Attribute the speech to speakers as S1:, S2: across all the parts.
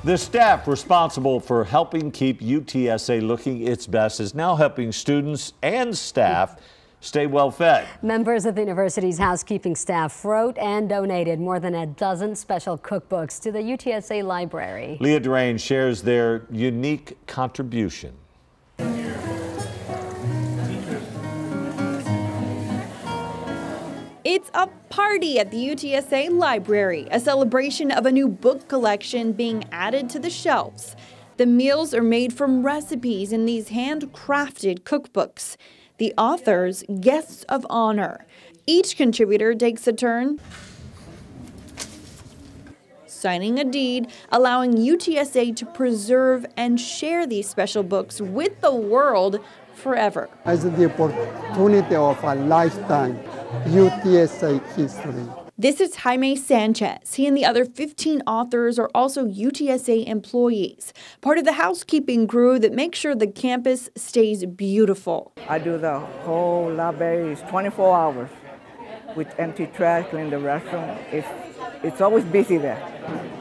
S1: The staff responsible for helping keep UTSA looking its best is now helping students and staff stay well fed.
S2: Members of the university's housekeeping staff wrote and donated more than a dozen special cookbooks to the UTSA library.
S1: Leah Durain shares their unique contribution.
S3: It's a party at the UTSA library, a celebration of a new book collection being added to the shelves. The meals are made from recipes in these handcrafted cookbooks. The authors, guests of honor. Each contributor takes a turn signing a deed, allowing UTSA to preserve and share these special books with the world forever.
S4: It's the opportunity of a lifetime, UTSA history.
S3: This is Jaime Sanchez. He and the other 15 authors are also UTSA employees, part of the housekeeping crew that makes sure the campus stays beautiful.
S5: I do the whole library, 24 hours with empty trash, clean the restroom. It's always busy there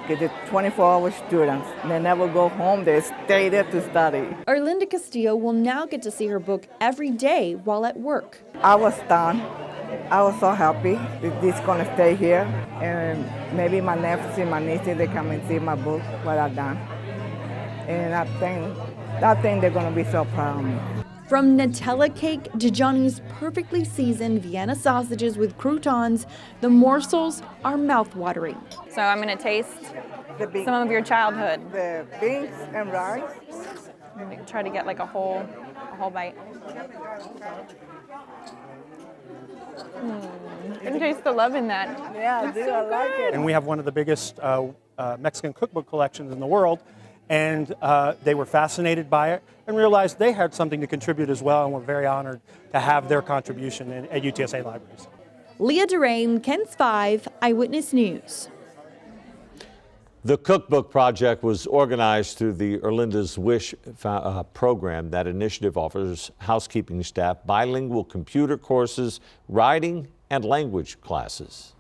S5: because it's 24-hour students. They never go home, they stay there to study.
S3: Erlinda Castillo will now get to see her book every day while at work.
S5: I was stunned. I was so happy that this is going to stay here, and maybe my nephews and my nieces, they come and see my book, what I've done. And I think they're going to be so proud of me.
S3: From Nutella cake to Johnny's perfectly seasoned Vienna sausages with croutons, the morsels are mouth-watering.
S6: So I'm going to taste some of your childhood.
S5: The beans and rice.
S6: I'm going to try to get like a whole bite. You can taste the love in that.
S5: Yeah, I do. I like it.
S7: And we have one of the biggest Mexican cookbook collections in the world, and they were fascinated by it and realized they had something to contribute as well, and we're very honored to have their contribution at UTSA Libraries.
S3: Leah Durain, KENS 5 Eyewitness News.
S1: The Cookbook Project was organized through the Erlinda's Wish program. That initiative offers housekeeping staff bilingual computer courses, writing, and language classes.